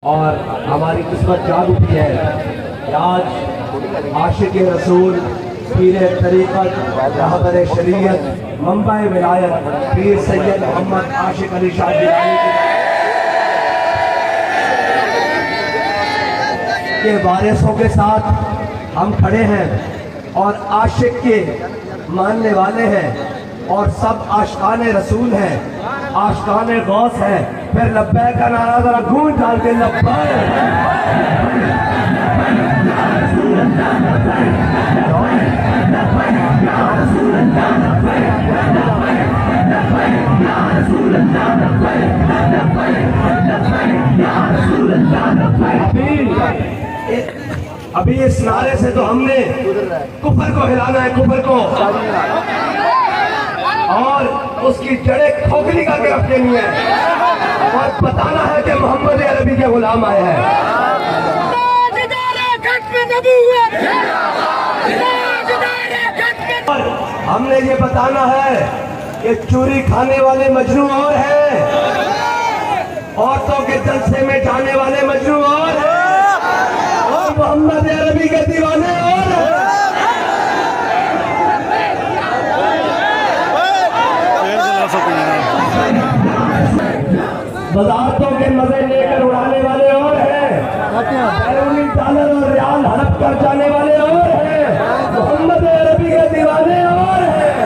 और हमारी किस्मत जाग उठी है कि आज आशिक रसूल, पीर तरीक़त, रहबर शरीयत, मंबा विलायत पीर सैयद मोहम्मद आशिक अली शाह जिलानी के वारिसों के साथ हम खड़े हैं और आशिक के मानने वाले हैं और सब आशिकाने रसूल हैं, आशिकाने गौस हैं। फिर लब्बैक का नारा जरा गूंज डाल के लब्बैक। अभी इस नारे से तो हमने कुफर को हिलाना है, कुफर को, और उसकी जड़ें खोखली करके रखनी है और बताना है कि मोहम्मद अरबी के गुलाम आए हैं। और हमने ये बताना है कि चोरी खाने वाले मजनू और हैं, औरतों के जलसे में जाने वाले मजनू और हैं, और मोहम्मद अरबी के दीवाने और हैं। वजारतों के मजे लेकर उड़ाने वाले और हैं, बैरूनी डॉलर और रियाल हड़प कर जाने वाले और हैं, मोहम्मद अरबी के दीवाने और हैं।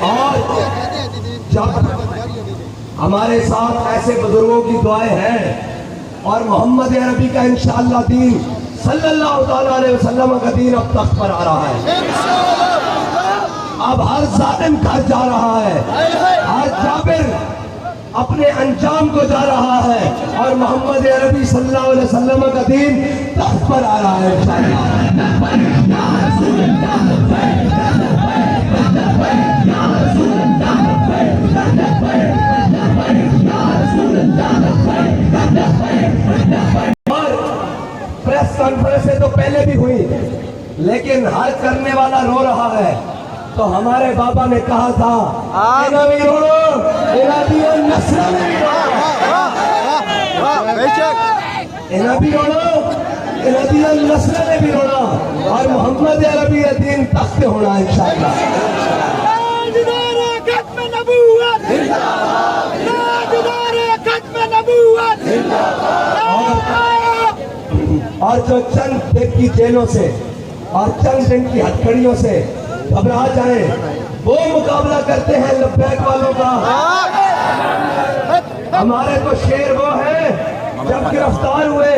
और जब हमारे साथ ऐसे बुजुर्गों की दुआएं हैं और मोहम्मद अरबी का इंशाअल्लाह दीन सल्लल्लाहु अलैहि वसल्लम का दीन अब तख्त पर आ रहा है, अब हर जालिम घर जा रहा है, हर जाबिर अपने अंजाम को जा रहा है और मोहम्मद अरबी सल्लल्लाहु अलैहि वसल्लम का दीन तख्त पर आ रहा है इंशाअल्लाह। प्रेस कॉन्फ्रेंस तो पहले भी हुई, लेकिन हर करने वाला रो रहा है। तो हमारे बाबा ने कहा था नस्ल ने भी रोना और मोहम्मद अरबी दीन तख्त होना इंशाअल्लाह। और जो चंद दिन की जेलों से और चंद दिन की हथकड़ियों से घबरा जाए, वो मुकाबला करते हैं लब्बैक वालों का। हमारे तो शेर वो है जब गिरफ्तार हुए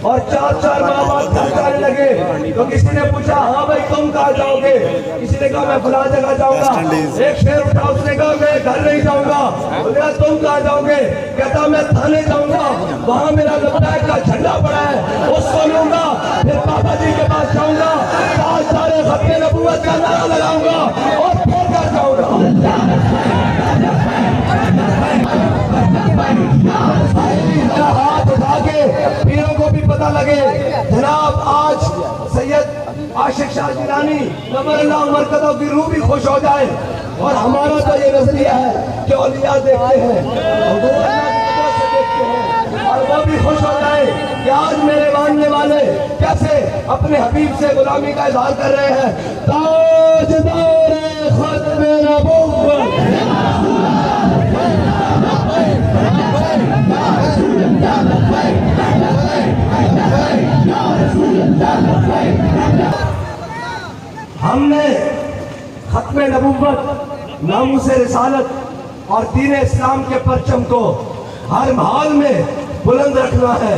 और 4-4 माह बाद घर जाने लगे तो किसी ने पूछा हाँ भाई तुम कहाँ जाओगे, किसी ने कहा मैं फला जगह जाऊंगा, एक शेर उठा उसने कहा मैं घर नहीं जाऊंगा, उसने कहा तुम कहाँ जाओगे, कहता मैं थाने जाऊंगा, वहाँ मेरा लब्बैक का झंडा पड़ा है उसको लूंगा, फिर पापा जी के पास जाऊंगा, सारे खत्मे नबूवत का नारा लगाऊंगा और फिर घर जाऊंगा। हाथ उठा के पीरों को भी पता लगे जनाब आज सैयद आशिक शाह जिलानी नमरुल्लाह मरकज़ों की रूह भी खुश हो जाए। और हमारा तो ये नजरिया है कि औलिया देखते हैं और वो अल्लाह की तरफ से देखते हैं और वो भी खुश हो जाए कि आज मेरे मानने वाले कैसे अपने हबीब से गुलामी का इजहार कर रहे हैं। ताजदार खत्मे नबूवत हमने खत्मे नबूवत, नामूसे रिसालत और दीन इस्लाम के परचम को हर हाल में बुलंद रखना है।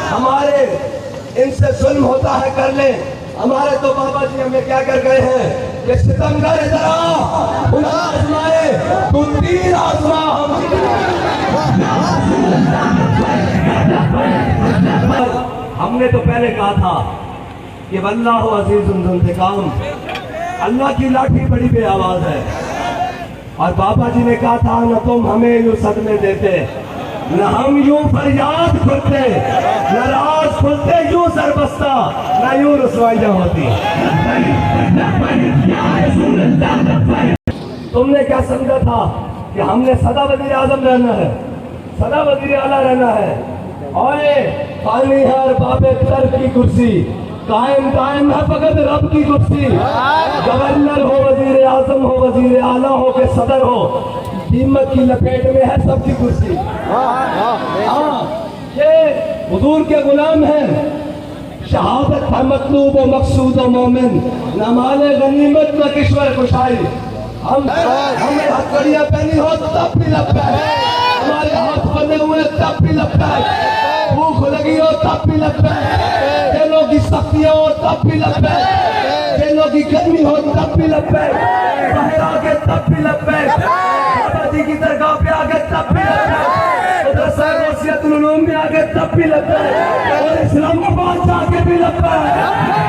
हमारे इनसे जुल्म होता है कर ले, हमारे तो बाबा जी हमें क्या कर गए हैं कि सितमगर जरा उन आजमाए तू तीर आजमा। हमने तो पहले कहा था कि वल्लाहु अज़ीज़ुन ज़ुल इंतिकाम, अल्लाह की लाठी बड़ी बेआवाज है। और बाबा जी ने कहा था न तुम हमें यूं सदमे देते न हम यूं फरियाद खुलते, न राज खुलते यूं सरबस्ता, न यूं रसवाइयां होती। तुमने क्या समझा था कि हमने सदा वजीर आजम रहना है, सदा वजीर आला रहना है? और पानी है और बाबे तर की कुर्सी, कायम कायम है फकत रब की कुर्सी। गवर्नर हो, वजीर आजम हो, वजीर आला हो के सदर हो, दीमक की लपेट में है सबकी कुर्सी। हाँ, ये हुजूर के गुलाम हैं। शहादत है मतलूब व मकसूद व मोमिन, न माले गनीमत न किश्वर कुशाई। हमें हथकड़ियां पहनी हो तब भी लब्बैक, हमारे हाथ बंधे हुए तब भी लब्बैक, भूख लगी हो तब भी लब्बैक, जेलों की सख्तियां हो तब भी लब्बैक, जेलों की गर्मी हो तब भी लब्बैक, बाहर आके तब भी लब्बैक, बाबा जी की दरगाह पे आके तब भी लब्बैक, मदरसा वसीयतुल उलूम में आके तब भी लब्बैक, और इस्लामाबाद जाके भी लब्बैक।